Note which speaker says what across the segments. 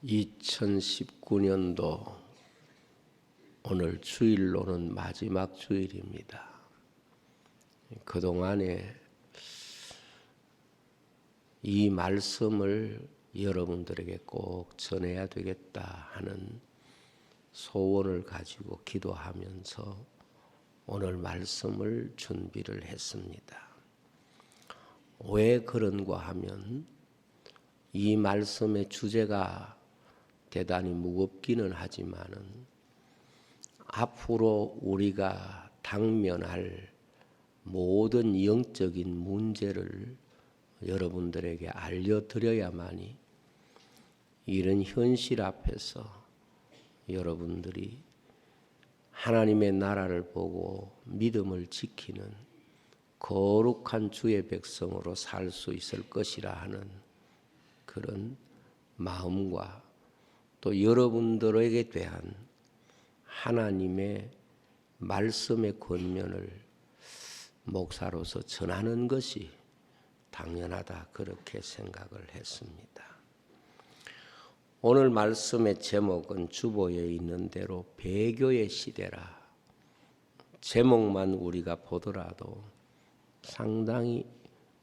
Speaker 1: 2019년도 오늘 주일로는 마지막 주일입니다. 그동안에 이 말씀을 여러분들에게 꼭 전해야 되겠다 하는 소원을 가지고 기도하면서 오늘 말씀을 준비를 했습니다. 왜 그런가 하면 이 말씀의 주제가 대단히 무겁기는 하지만은 앞으로 우리가 당면할 모든 영적인 문제를 여러분들에게 알려드려야만이 이런 현실 앞에서 여러분들이 하나님의 나라를 보고 믿음을 지키는 거룩한 주의 백성으로 살 수 있을 것이라 하는 그런 마음과 또 여러분들에게 대한 하나님의 말씀의 권면을 목사로서 전하는 것이 당연하다 그렇게 생각을 했습니다. 오늘 말씀의 제목은 주보에 있는 대로 배교의 시대라. 제목만 우리가 보더라도 상당히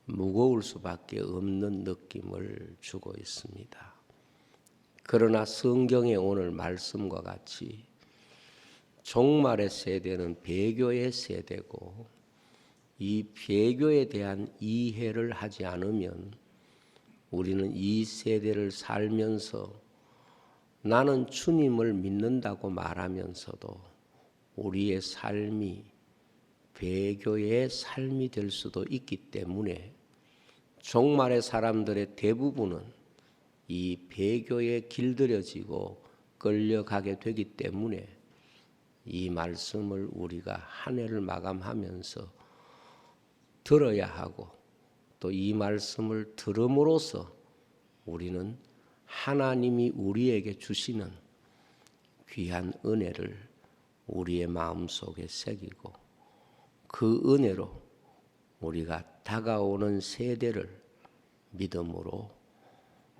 Speaker 1: 무거울 수밖에 없는 느낌을 주고 있습니다. 그러나 성경의 오늘 말씀과 같이 종말의 세대는 배교의 세대고 이 배교에 대한 이해를 하지 않으면 우리는 이 세대를 살면서 나는 주님을 믿는다고 말하면서도 우리의 삶이 배교의 삶이 될 수도 있기 때문에 종말의 사람들의 대부분은 이 배교에 길들여지고 끌려가게 되기 때문에 이 말씀을 우리가 한 해를 마감하면서 들어야 하고 또 이 말씀을 들음으로써 우리는 하나님이 우리에게 주시는 귀한 은혜를 우리의 마음속에 새기고 그 은혜로 우리가 다가오는 세대를 믿음으로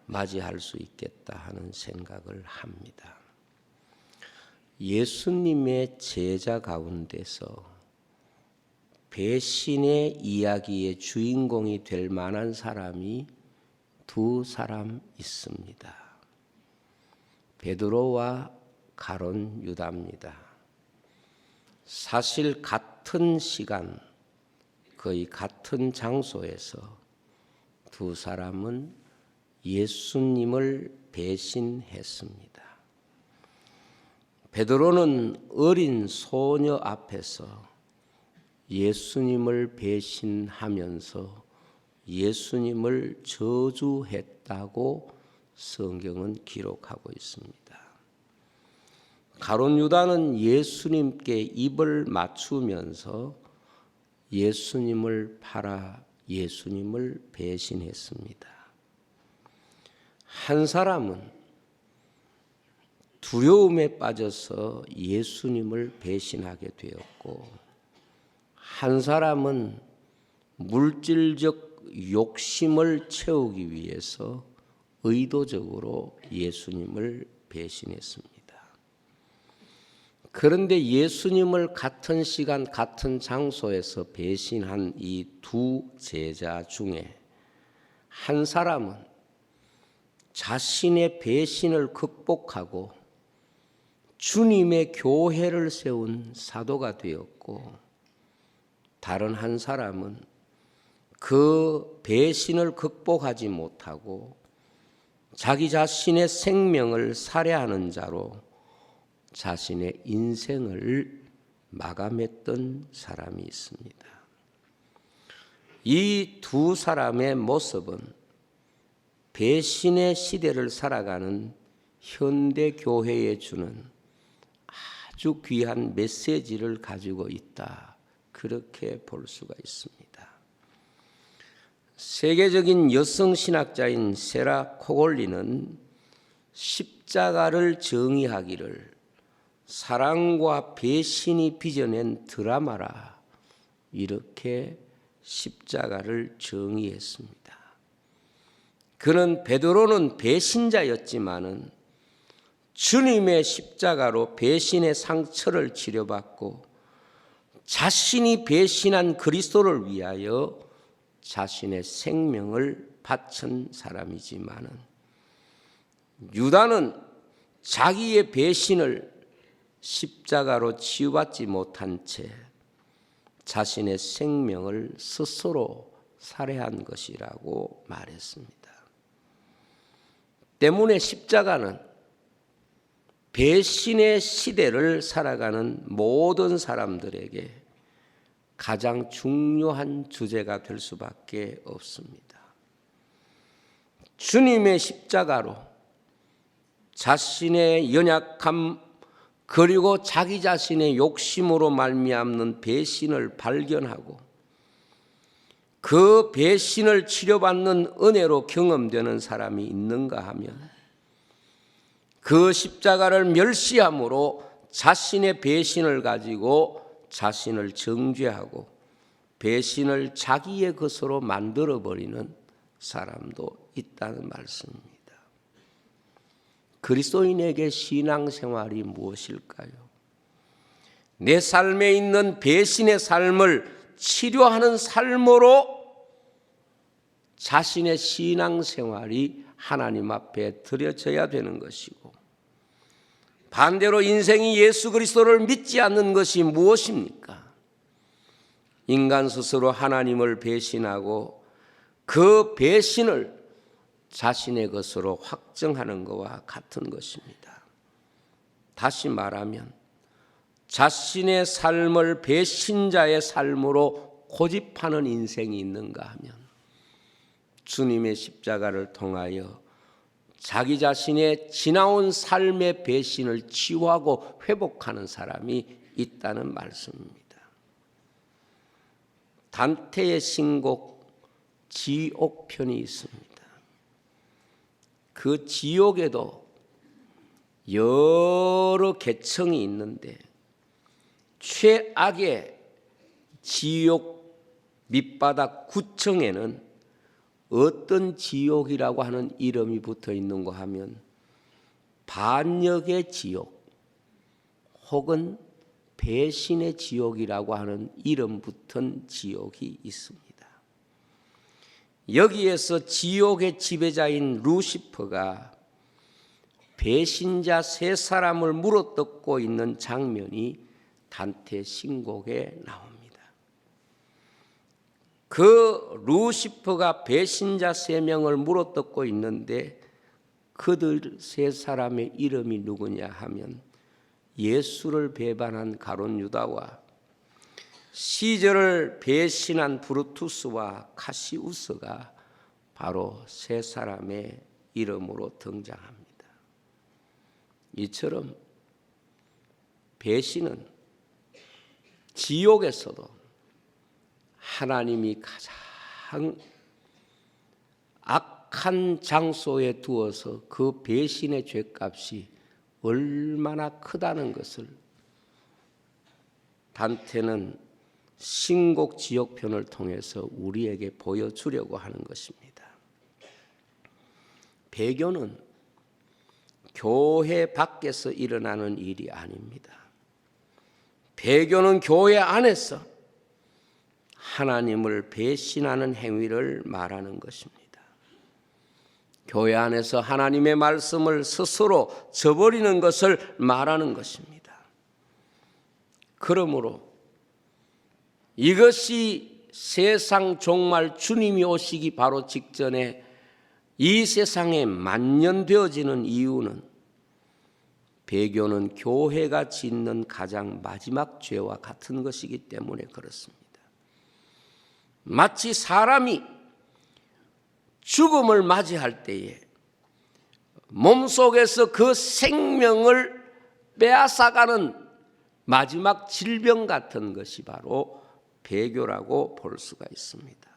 Speaker 1: 맞이할 수 있겠다 하는 생각을 합니다. 예수님의 제자 가운데서 배신의 이야기의 주인공이 될 만한 사람이 두 사람 있습니다. 베드로와 가룟 유다입니다. 사실 같은 시간, 거의 같은 장소에서 두 사람은 예수님을 배신했습니다. 베드로는 어린 소녀 앞에서 예수님을 배신하면서 예수님을 저주했다고 성경은 기록하고 있습니다. 가룟 유다는 예수님께 입을 맞추면서 예수님을 팔아 예수님을 배신했습니다. 한 사람은 두려움에 빠져서 예수님을 배신하게 되었고 한 사람은 물질적 욕심을 채우기 위해서 의도적으로 예수님을 배신했습니다. 그런데 예수님을 같은 시간 같은 장소에서 배신한 이 두 제자 중에 한 사람은 자신의 배신을 극복하고 주님의 교회를 세운 사도가 되었고 다른 한 사람은 그 배신을 극복하지 못하고 자기 자신의 생명을 살해하는 자로 자신의 인생을 마감했던 사람이 있습니다. 이 두 사람의 모습은 배신의 시대를 살아가는 현대 교회에 주는 아주 귀한 메시지를 가지고 있다. 그렇게 볼 수가 있습니다. 세계적인 여성 신학자인 세라 코골리는 십자가를 정의하기를 사랑과 배신이 빚어낸 드라마라 이렇게 십자가를 정의했습니다. 그는 베드로는 배신자였지만은 주님의 십자가로 배신의 상처를 치료받고 자신이 배신한 그리스도를 위하여 자신의 생명을 바친 사람이지만은, 유다는 자기의 배신을 십자가로 치유받지 못한 채 자신의 생명을 스스로 살해한 것이라고 말했습니다. 때문에 십자가는 배신의 시대를 살아가는 모든 사람들에게 가장 중요한 주제가 될 수밖에 없습니다. 주님의 십자가로 자신의 연약함 그리고 자기 자신의 욕심으로 말미암는 배신을 발견하고 그 배신을 치료받는 은혜로 경험되는 사람이 있는가 하면, 그 십자가를 멸시함으로 자신의 배신을 가지고 자신을 정죄하고 배신을 자기의 것으로 만들어버리는 사람도 있다는 말씀입니다. 그리스도인에게 신앙생활이 무엇일까요? 내 삶에 있는 배신의 삶을 치료하는 삶으로 자신의 신앙생활이 하나님 앞에 드려져야 되는 것이고, 반대로 인생이 예수 그리스도를 믿지 않는 것이 무엇입니까? 인간 스스로 하나님을 배신하고 그 배신을 자신의 것으로 확정하는 것과 같은 것입니다. 다시 말하면 자신의 삶을 배신자의 삶으로 고집하는 인생이 있는가 하면, 주님의 십자가를 통하여 자기 자신의 지나온 삶의 배신을 치유하고 회복하는 사람이 있다는 말씀입니다. 단테의 신곡 지옥편이 있습니다. 그 지옥에도 여러 계층이 있는데 최악의 지옥 밑바닥 9층에는 어떤 지옥이라고 하는 이름이 붙어 있는가 하면 반역의 지옥 혹은 배신의 지옥이라고 하는 이름 붙은 지옥이 있습니다. 여기에서 지옥의 지배자인 루시퍼가 배신자 세 사람을 물어뜯고 있는 장면이 단테 신곡에 나옵니다. 그 루시퍼가 배신자 세 명을 물어뜯고 있는데 그들 세 사람의 이름이 누구냐 하면 예수를 배반한 가룟 유다와 시저를 배신한 브루투스와 카시우스가 바로 세 사람의 이름으로 등장합니다. 이처럼 배신은 지옥에서도 하나님이 가장 악한 장소에 두어서 그 배신의 죄값이 얼마나 크다는 것을 단테는 신곡 지옥편을 통해서 우리에게 보여주려고 하는 것입니다. 배교는 교회 밖에서 일어나는 일이 아닙니다. 배교는 교회 안에서 하나님을 배신하는 행위를 말하는 것입니다. 교회 안에서 하나님의 말씀을 스스로 저버리는 것을 말하는 것입니다. 그러므로 이것이 세상 종말 주님이 오시기 바로 직전에 이 세상에 만연되어지는 이유는 배교는 교회가 짓는 가장 마지막 죄와 같은 것이기 때문에 그렇습니다. 마치 사람이 죽음을 맞이할 때에 몸속에서 그 생명을 빼앗아가는 마지막 질병 같은 것이 바로 배교라고 볼 수가 있습니다.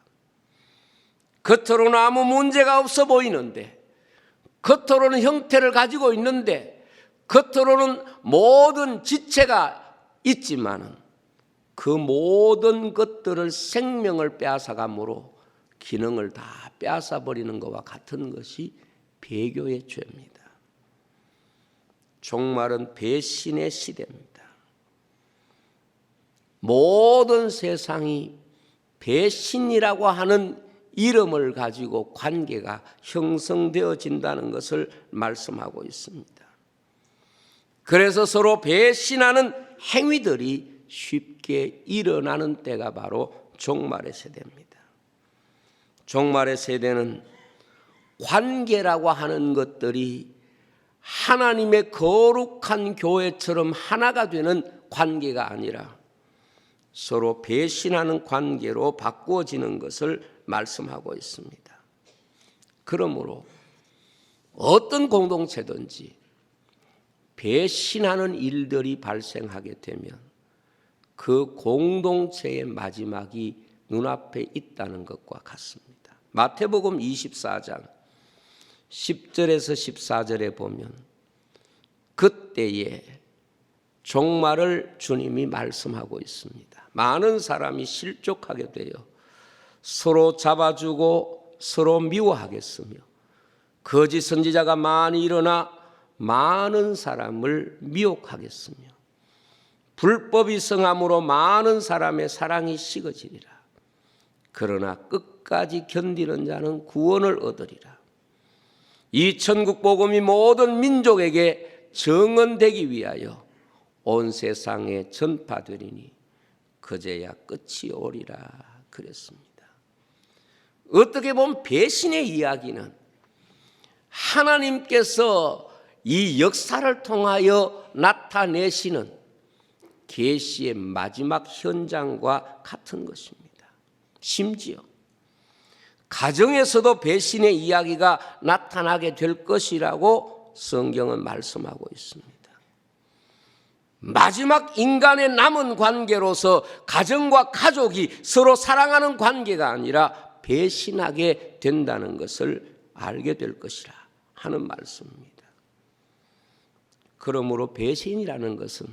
Speaker 1: 겉으로는 아무 문제가 없어 보이는데, 겉으로는 형태를 가지고 있는데, 겉으로는 모든 지체가 있지만은 그 모든 것들을 생명을 빼앗아감으로 기능을 다 빼앗아 버리는 것과 같은 것이 배교의 죄입니다. 종말은 배신의 시대입니다. 모든 세상이 배신이라고 하는 이름을 가지고 관계가 형성되어진다는 것을 말씀하고 있습니다. 그래서 서로 배신하는 행위들이 쉽게 일어나는 때가 바로 종말의 세대입니다. 종말의 세대는 관계라고 하는 것들이 하나님의 거룩한 교회처럼 하나가 되는 관계가 아니라 서로 배신하는 관계로 바꾸어지는 것을 말씀하고 있습니다. 그러므로 어떤 공동체든지 배신하는 일들이 발생하게 되면 그 공동체의 마지막이 눈앞에 있다는 것과 같습니다. 마태복음 24장 10절에서 14절에 보면 그때에 종말을 주님이 말씀하고 있습니다. 많은 사람이 실족하게 되어 서로 잡아주고 서로 미워하겠으며 거짓 선지자가 많이 일어나 많은 사람을 미혹하겠으며 불법이 성함으로 많은 사람의 사랑이 식어지리라. 그러나 끝까지 견디는 자는 구원을 얻으리라. 이 천국 복음이 모든 민족에게 증언되기 위하여 온 세상에 전파되리니 그제야 끝이 오리라 그랬습니다. 어떻게 보면 배신의 이야기는 하나님께서 이 역사를 통하여 나타내시는 계시의 마지막 현장과 같은 것입니다. 심지어 가정에서도 배신의 이야기가 나타나게 될 것이라고 성경은 말씀하고 있습니다. 마지막 인간의 남은 관계로서 가정과 가족이 서로 사랑하는 관계가 아니라 배신하게 된다는 것을 알게 될 것이라 하는 말씀입니다. 그러므로 배신이라는 것은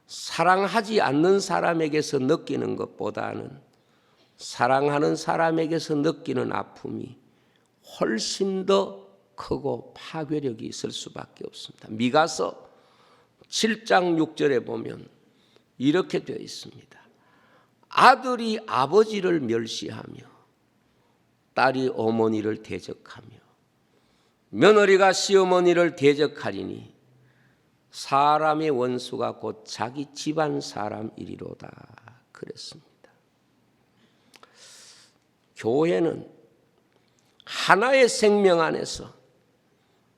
Speaker 1: 사랑하지 않는 사람에게서 느끼는 것보다는 사랑하는 사람에게서 느끼는 아픔이 훨씬 더 크고 파괴력이 있을 수밖에 없습니다. 미가서 7장 6절에 보면 이렇게 되어 있습니다. 아들이 아버지를 멸시하며 딸이 어머니를 대적하며 며느리가 시어머니를 대적하리니 사람의 원수가 곧 자기 집안 사람이리로다 그랬습니다. 교회는 하나의 생명 안에서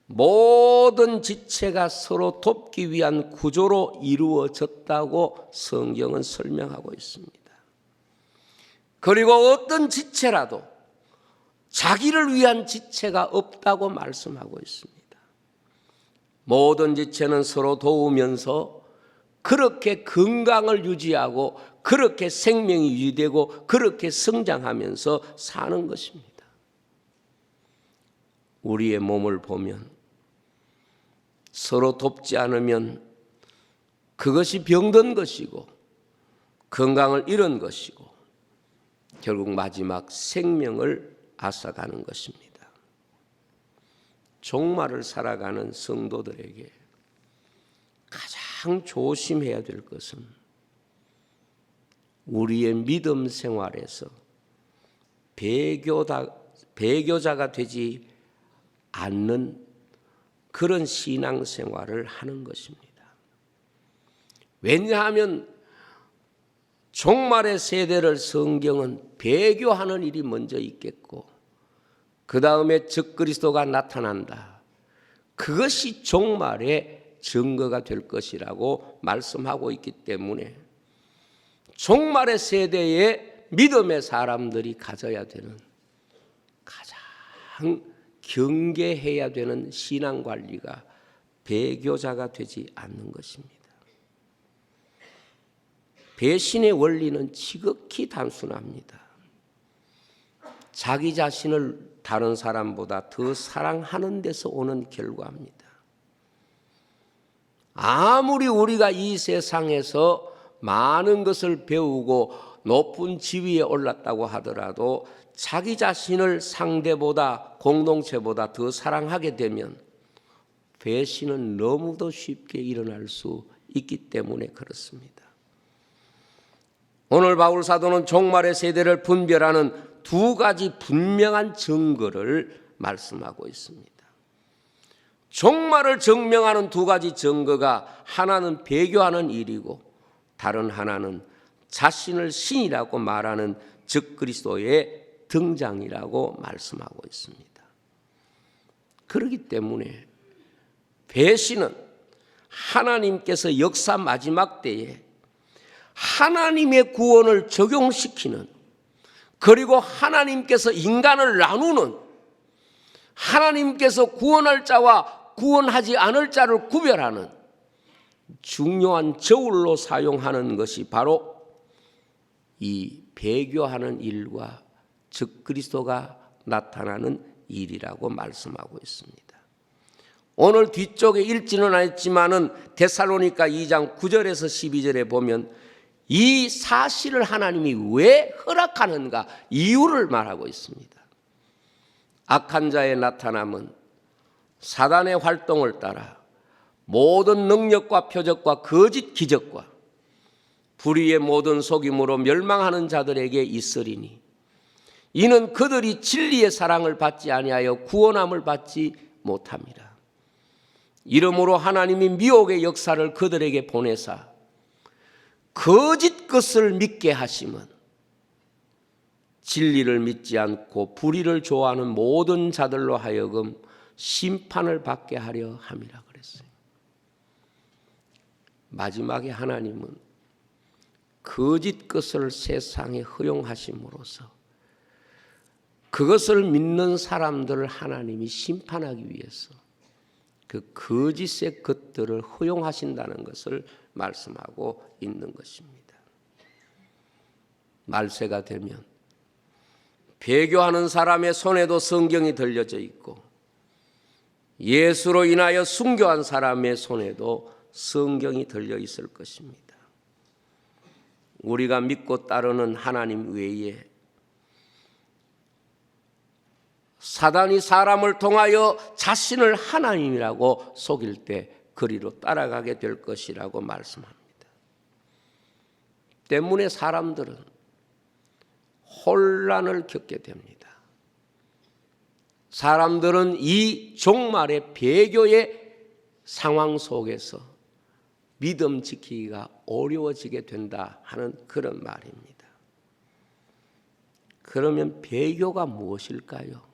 Speaker 1: 모든 지체가 서로 돕기 위한 구조로 이루어졌다고 성경은 설명하고 있습니다. 그리고 어떤 지체라도 자기를 위한 지체가 없다고 말씀하고 있습니다. 모든 지체는 서로 도우면서 그렇게 건강을 유지하고 그렇게 생명이 유지되고 그렇게 성장하면서 사는 것입니다. 우리의 몸을 보면 서로 돕지 않으면 그것이 병든 것이고 건강을 잃은 것이고 결국 마지막 생명을 앗아가는 것입니다. 종말을 살아가는 성도들에게 가장 조심해야 될 것은 우리의 믿음 생활에서 배교자가 되지 않는 그런 신앙생활을 하는 것입니다. 왜냐하면 종말의 세대를 성경은 배교하는 일이 먼저 있겠고 그 다음에 적그리스도가 나타난다. 그것이 종말의 증거가 될 것이라고 말씀하고 있기 때문에 종말의 세대에 믿음의 사람들이 가져야 되는 가장 경계해야 되는 신앙관리가 배교자가 되지 않는 것입니다. 배신의 원리는 지극히 단순합니다. 자기 자신을 다른 사람보다 더 사랑하는 데서 오는 결과입니다. 아무리 우리가 이 세상에서 많은 것을 배우고 높은 지위에 올랐다고 하더라도 자기 자신을 상대보다 공동체보다 더 사랑하게 되면 배신은 너무도 쉽게 일어날 수 있기 때문에 그렇습니다. 오늘 바울 사도는 종말의 세대를 분별하는 두 가지 분명한 증거를 말씀하고 있습니다. 종말을 증명하는 두 가지 증거가 하나는 배교하는 일이고 다른 하나는 자신을 신이라고 말하는 적그리스도의 등장이라고 말씀하고 있습니다. 그렇기 때문에 배신은 하나님께서 역사 마지막 때에 하나님의 구원을 적용시키는, 그리고 하나님께서 인간을 나누는, 하나님께서 구원할 자와 구원하지 않을 자를 구별하는 중요한 저울로 사용하는 것이 바로 이 배교하는 일과 적그리스도가 나타나는 일이라고 말씀하고 있습니다. 오늘 뒤쪽에 읽지는 않았지만은 데살로니가 2장 9절에서 12절에 보면 이 사실을 하나님이 왜 허락하는가 이유를 말하고 있습니다. 악한 자의 나타남은 사단의 활동을 따라 모든 능력과 표적과 거짓 기적과 불의의 모든 속임으로 멸망하는 자들에게 있으리니 이는 그들이 진리의 사랑을 받지 아니하여 구원함을 받지 못함이라. 이러므로 하나님이 미혹의 역사를 그들에게 보내사 거짓 것을 믿게 하심은 진리를 믿지 않고 불의를 좋아하는 모든 자들로 하여금 심판을 받게 하려 함이라 그랬어요. 마지막에 하나님은 거짓 것을 세상에 허용하심으로써 그것을 믿는 사람들을 하나님이 심판하기 위해서 그 거짓의 것들을 허용하신다는 것을 말씀하고 있는 것입니다. 말세가 되면 배교하는 사람의 손에도 성경이 들려져 있고 예수로 인하여 순교한 사람의 손에도 성경이 들려 있을 것입니다. 우리가 믿고 따르는 하나님 외에 사단이 사람을 통하여 자신을 하나님이라고 속일 때 그리로 따라가게 될 것이라고 말씀합니다. 때문에 사람들은 혼란을 겪게 됩니다. 사람들은 이 종말의 배교의 상황 속에서 믿음 지키기가 어려워지게 된다 하는 그런 말입니다. 그러면 배교가 무엇일까요?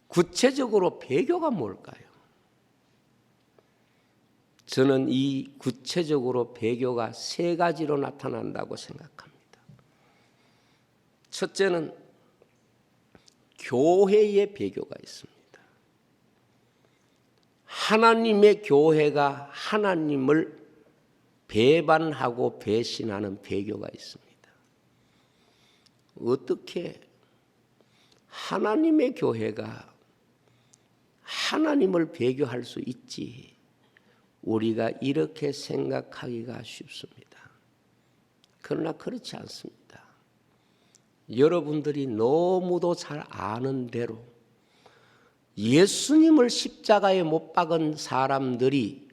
Speaker 1: 구체적으로 배교가 뭘까요? 저는 이 구체적으로 배교가 세 가지로 나타난다고 생각합니다. 첫째는 교회의 배교가 있습니다. 하나님의 교회가 하나님을 배반하고 배신하는 배교가 있습니다. 어떻게 하나님의 교회가 하나님을 배교할 수 있지? 우리가 이렇게 생각하기가 쉽습니다. 그러나 그렇지 않습니다. 여러분들이 너무도 잘 아는 대로 예수님을 십자가에 못 박은 사람들이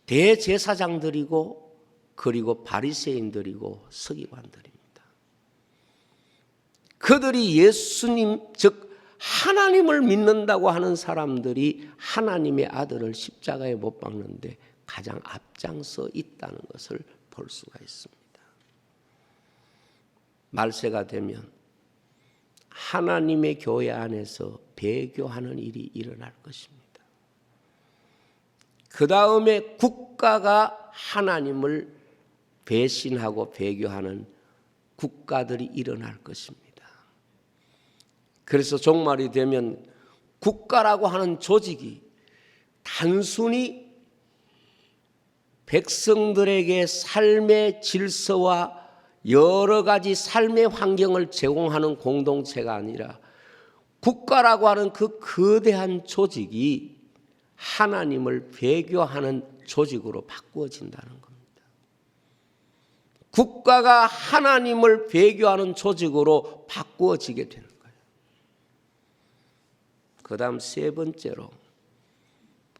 Speaker 1: 대제사장들이고 그리고 바리새인들이고 서기관들입니다. 그들이 예수님 즉 하나님을 믿는다고 하는 사람들이 하나님의 아들을 십자가에 못 박는데 가장 앞장서 있다는 것을 볼 수가 있습니다. 말세가 되면 하나님의 교회 안에서 배교하는 일이 일어날 것입니다. 그 다음에 국가가 하나님을 배신하고 배교하는 국가들이 일어날 것입니다. 그래서 종말이 되면 국가라고 하는 조직이 단순히 백성들에게 삶의 질서와 여러 가지 삶의 환경을 제공하는 공동체가 아니라 국가라고 하는 그 거대한 조직이 하나님을 배교하는 조직으로 바꾸어진다는 겁니다. 국가가 하나님을 배교하는 조직으로 바꾸어지게 되는 거예요. 그다음 세 번째로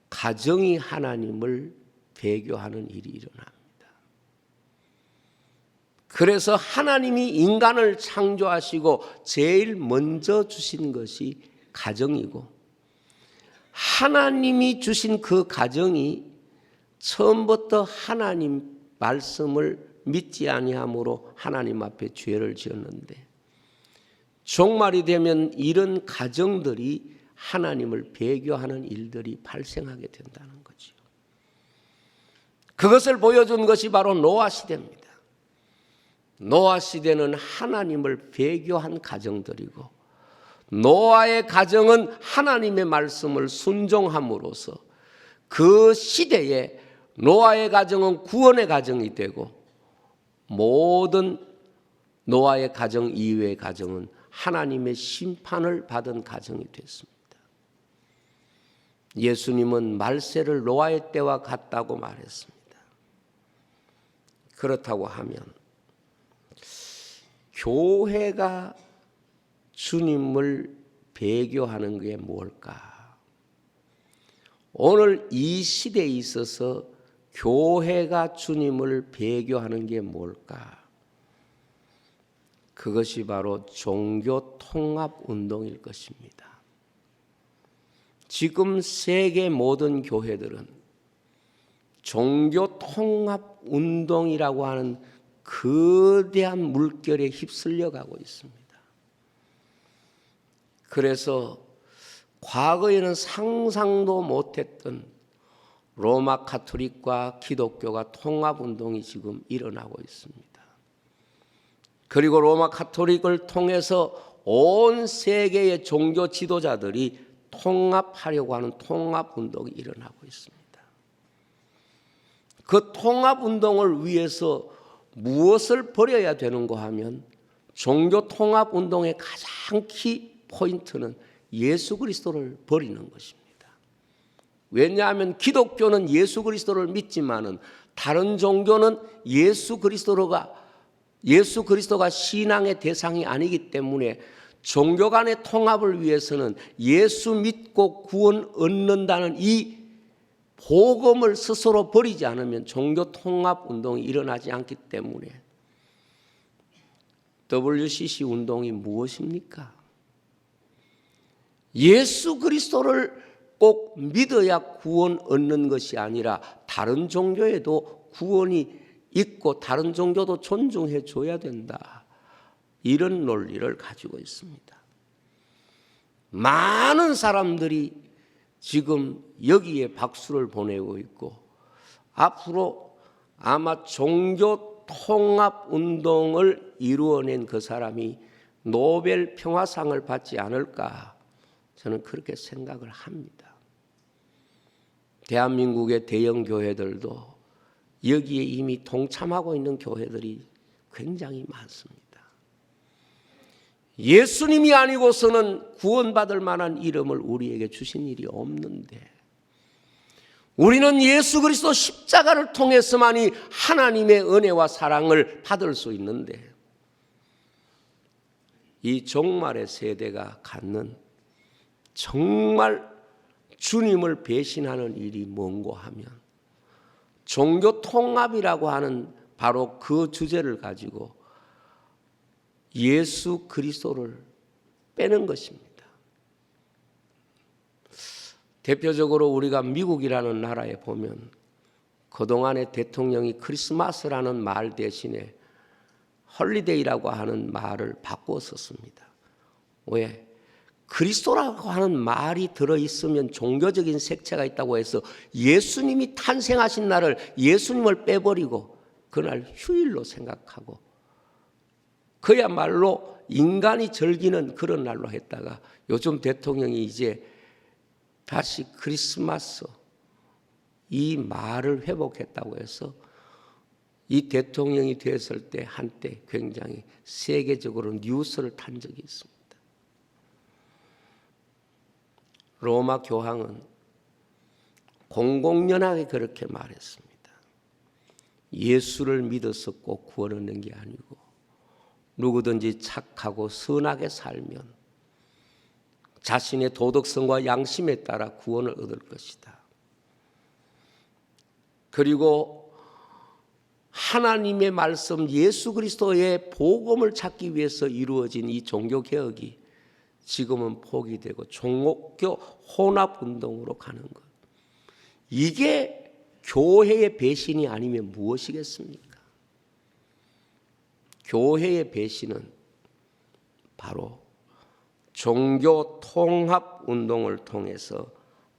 Speaker 1: 가정이 하나님을 배교하는 일이 일어납니다. 그래서 하나님이 인간을 창조하시고 제일 먼저 주신 것이 가정이고, 하나님이 주신 그 가정이 처음부터 하나님 말씀을 믿지 아니함으로 하나님 앞에 죄를 지었는데, 종말이 되면 이런 가정들이 하나님을 배교하는 일들이 발생하게 된다는 거죠. 그것을 보여준 것이 바로 노아 시대입니다. 노아 시대는 하나님을 배교한 가정들이고, 노아의 가정은 하나님의 말씀을 순종함으로써 그 시대에 노아의 가정은 구원의 가정이 되고, 모든 노아의 가정 이외의 가정은 하나님의 심판을 받은 가정이 됐습니다. 예수님은 말세를 노아의 때와 같다고 말했습니다. 그렇다고 하면 교회가 주님을 배교하는 게 뭘까? 오늘 이 시대에 있어서 교회가 주님을 배교하는 게 뭘까? 그것이 바로 종교 통합 운동일 것입니다. 지금 세계 모든 교회들은 종교 통합 운동이라고 하는 거대한 물결에 휩쓸려 가고 있습니다. 그래서 과거에는 상상도 못했던 로마 가톨릭과 기독교가 통합 운동이 지금 일어나고 있습니다. 그리고 로마 가톨릭을 통해서 온 세계의 종교 지도자들이 통합하려고 하는 통합 운동이 일어나고 있습니다. 그 통합 운동을 위해서 무엇을 버려야 되는가 하면, 종교 통합 운동의 가장 키 포인트는 예수 그리스도를 버리는 것입니다. 왜냐하면 기독교는 예수 그리스도를 믿지만은 다른 종교는 예수 그리스도가 신앙의 대상이 아니기 때문에 종교 간의 통합을 위해서는 예수 믿고 구원 얻는다는 이 복음을 스스로 버리지 않으면 종교 통합 운동이 일어나지 않기 때문에, WCC 운동이 무엇입니까? 예수 그리스도를 꼭 믿어야 구원 얻는 것이 아니라 다른 종교에도 구원이 있고 다른 종교도 존중해 줘야 된다, 이런 논리를 가지고 있습니다. 많은 사람들이 지금 여기에 박수를 보내고 있고, 앞으로 아마 종교 통합 운동을 이루어낸 그 사람이 노벨 평화상을 받지 않을까, 저는 그렇게 생각을 합니다. 대한민국의 대형 교회들도 여기에 이미 동참하고 있는 교회들이 굉장히 많습니다. 예수님이 아니고서는 구원받을 만한 이름을 우리에게 주신 일이 없는데, 우리는 예수 그리스도 십자가를 통해서만이 하나님의 은혜와 사랑을 받을 수 있는데, 이 종말의 세대가 갖는 정말 주님을 배신하는 일이 뭔고 하면, 종교 통합이라고 하는 바로 그 주제를 가지고 예수 그리스도를 빼는 것입니다. 대표적으로 우리가 미국이라는 나라에 보면 그동안의 대통령이 크리스마스라는 말 대신에 헐리데이라고 하는 말을 바꾸어 썼습니다. 왜? 그리스도라고 하는 말이 들어있으면 종교적인 색채가 있다고 해서 예수님이 탄생하신 날을, 예수님을 빼버리고 그날 휴일로 생각하고 그야말로 인간이 즐기는 그런 날로 했다가, 요즘 대통령이 이제 다시 크리스마스 이 말을 회복했다고 해서 이 대통령이 됐을 때 한때 굉장히 세계적으로 뉴스를 탄 적이 있습니다. 로마 교황은 공공연하게 그렇게 말했습니다. 예수를 믿어서 꼭 구원 얻는 게 아니고, 누구든지 착하고 선하게 살면 자신의 도덕성과 양심에 따라 구원을 얻을 것이다. 그리고 하나님의 말씀 예수 그리스도의 복음을 찾기 위해서 이루어진 이 종교개혁이 지금은 포기되고 종교 혼합운동으로 가는 것. 이게 교회의 배신이 아니면 무엇이겠습니까? 교회의 배신은 바로 종교 통합 운동을 통해서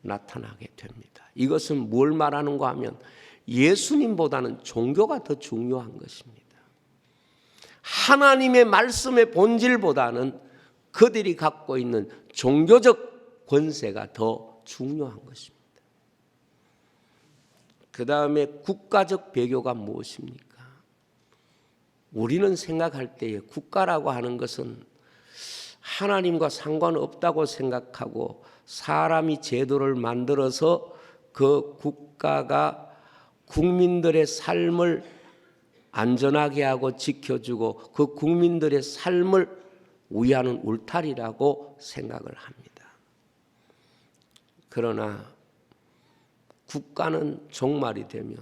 Speaker 1: 나타나게 됩니다. 이것은 뭘 말하는가 하면 예수님보다는 종교가 더 중요한 것입니다. 하나님의 말씀의 본질보다는 그들이 갖고 있는 종교적 권세가 더 중요한 것입니다. 그 다음에 국가적 배교가 무엇입니까? 우리는 생각할 때에 국가라고 하는 것은 하나님과 상관없다고 생각하고 사람이 제도를 만들어서 그 국가가 국민들의 삶을 안전하게 하고 지켜주고 그 국민들의 삶을 위하는 울타리라고 생각을 합니다. 그러나 국가는 종말이 되면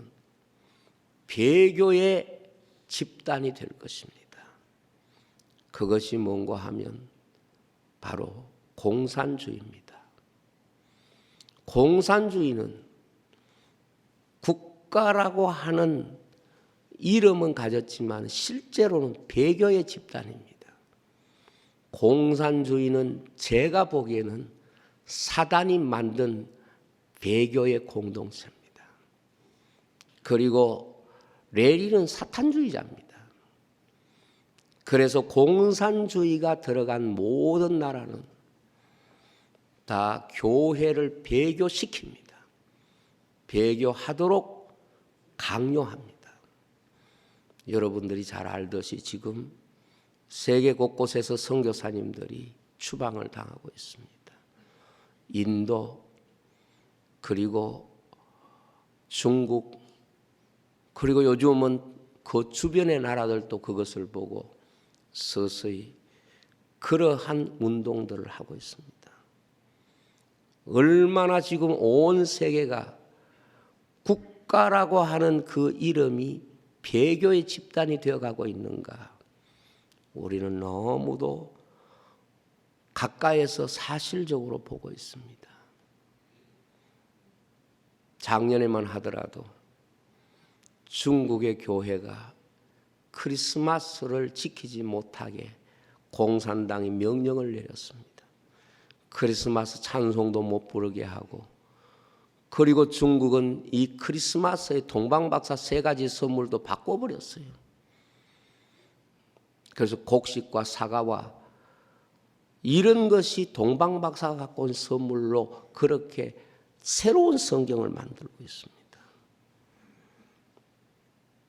Speaker 1: 배교의 집단이 될 것입니다. 그것이 뭔가 하면 바로 공산주의입니다. 공산주의는 국가라고 하는 이름은 가졌지만 실제로는 배교의 집단입니다. 공산주의는 제가 보기에는 사단이 만든 배교의 공동체입니다. 그리고 레닌은 사탄주의자입니다. 그래서 공산주의가 들어간 모든 나라는 다 교회를 배교시킵니다. 배교하도록 강요합니다. 여러분들이 잘 알듯이 지금 세계 곳곳에서 선교사님들이 추방을 당하고 있습니다. 인도 그리고 중국 그리고 요즘은 그 주변의 나라들도 그것을 보고 서서히 그러한 운동들을 하고 있습니다. 얼마나 지금 온 세계가 국가라고 하는 그 이름이 배교의 집단이 되어가고 있는가. 우리는 너무도 가까이에서 사실적으로 보고 있습니다. 작년에만 하더라도 중국의 교회가 크리스마스를 지키지 못하게 공산당이 명령을 내렸습니다. 크리스마스 찬송도 못 부르게 하고 그리고 중국은 이 크리스마스의 동방박사 3가지 선물도 바꿔버렸어요. 그래서 곡식과 사과와 이런 것이 동방박사가 갖고 온 선물로 그렇게 새로운 성경을 만들고 있습니다.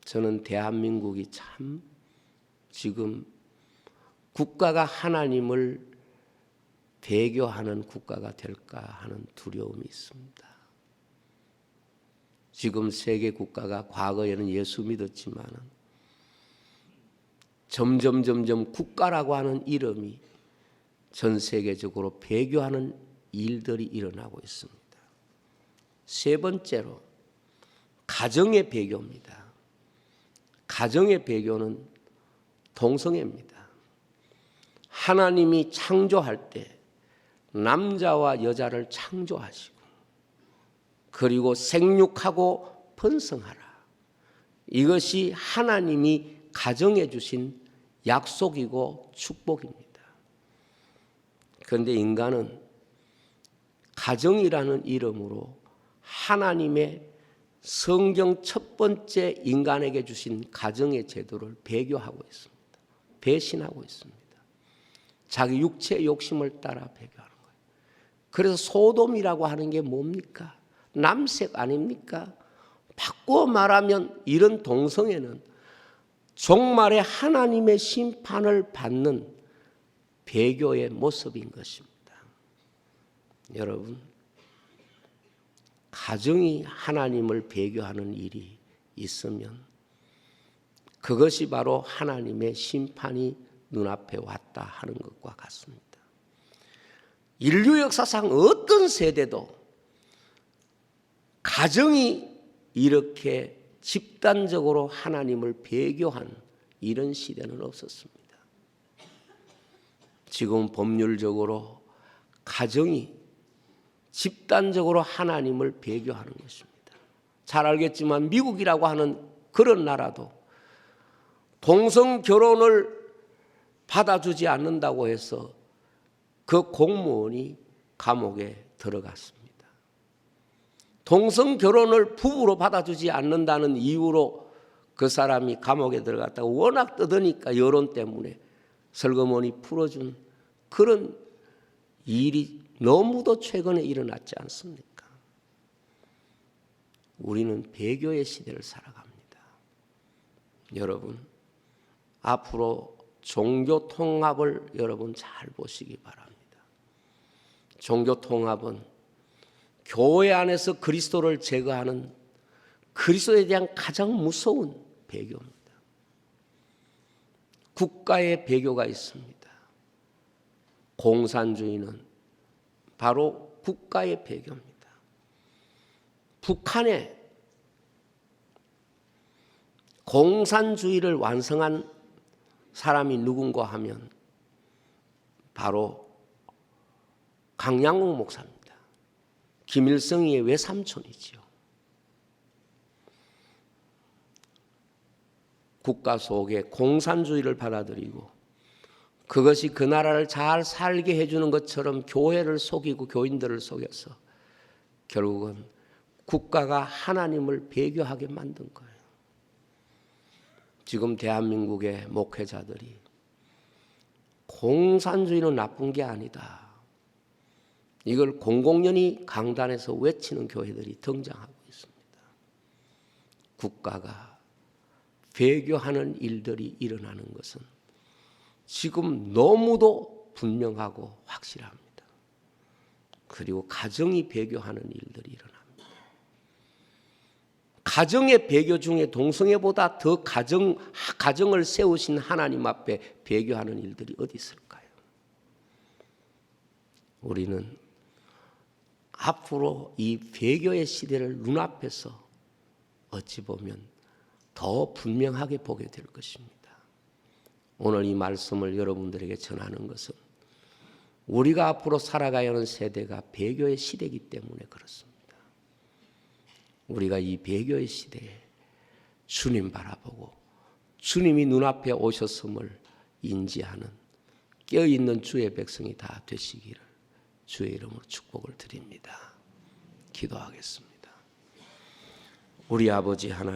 Speaker 1: 저는 대한민국이 참 지금 국가가 하나님을 배교하는 국가가 될까 하는 두려움이 있습니다. 지금 세계 국가가 과거에는 예수 믿었지만 점점 국가라고 하는 이름이 전 세계적으로 배교하는 일들이 일어나고 있습니다. 3번째로 가정의 배교입니다. 가정의 배교는 동성애입니다. 하나님이 창조할 때 남자와 여자를 창조하시고 그리고 생육하고 번성하라. 이것이 하나님이 가정해 주신 약속이고 축복입니다. 그런데 인간은 가정이라는 이름으로 하나님의 성경 첫 번째 인간에게 주신 가정의 제도를 배교하고 있습니다. 배신하고 있습니다. 자기 육체의 욕심을 따라 배교하는 거예요. 그래서 소돔이라고 하는 게 뭡니까? 남색 아닙니까? 바꿔 말하면 이런 동성애는 종말에 하나님의 심판을 받는 배교의 모습인 것입니다. 여러분, 가정이 하나님을 배교하는 일이 있으면 그것이 바로 하나님의 심판이 눈앞에 왔다 하는 것과 같습니다. 인류 역사상 어떤 세대도 가정이 이렇게 집단적으로 하나님을 배교한 이런 시대는 없었습니다. 지금 법률적으로 가정이 집단적으로 하나님을 배교하는 것입니다. 잘 알겠지만 미국이라고 하는 그런 나라도 동성 결혼을 받아주지 않는다고 해서 그 공무원이 감옥에 들어갔습니다. 동성 결혼을 부부로 받아주지 않는다는 이유로 그 사람이 감옥에 들어갔다가 워낙 떠드니까 여론 때문에 슬그머니 풀어준 그런 일이 너무도 최근에 일어났지 않습니까? 우리는 배교의 시대를 살아갑니다. 여러분, 앞으로 종교 통합을 여러분 잘 보시기 바랍니다. 종교 통합은 교회 안에서 그리스도를 제거하는 그리스도에 대한 가장 무서운 배교입니다. 국가의 배교가 있습니다. 공산주의는 바로 국가의 배교입니다. 북한에 공산주의를 완성한 사람이 누군가 하면 바로 강양욱 목사입니다. 김일성의 외삼촌이지요. 국가 속에 공산주의를 받아들이고 그것이 그 나라를 잘 살게 해주는 것처럼 교회를 속이고 교인들을 속여서 결국은 국가가 하나님을 배교하게 만든 거예요. 지금 대한민국의 목회자들이 공산주의는 나쁜 게 아니다. 이걸 공공연히 강단에서 외치는 교회들이 등장하고 있습니다. 국가가 배교하는 일들이 일어나는 것은 지금 너무도 분명하고 확실합니다. 그리고 가정이 배교하는 일들이 일어납니다. 가정의 배교 중에 동성애보다 더 가정을 세우신 하나님 앞에 배교하는 일들이 어디 있을까요? 우리는 앞으로 이 배교의 시대를 눈앞에서 어찌 보면 더 분명하게 보게 될 것입니다. 오늘 이 말씀을 여러분들에게 전하는 것은 우리가 앞으로 살아가야 하는 세대가 배교의 시대이기 때문에 그렇습니다. 우리가 이 배교의 시대에 주님 바라보고 주님이 눈앞에 오셨음을 인지하는 깨어있는 주의 백성이 다 되시기를 주의 이름으로 축복을 드립니다. 기도하겠습니다. 우리 아버지 하나님,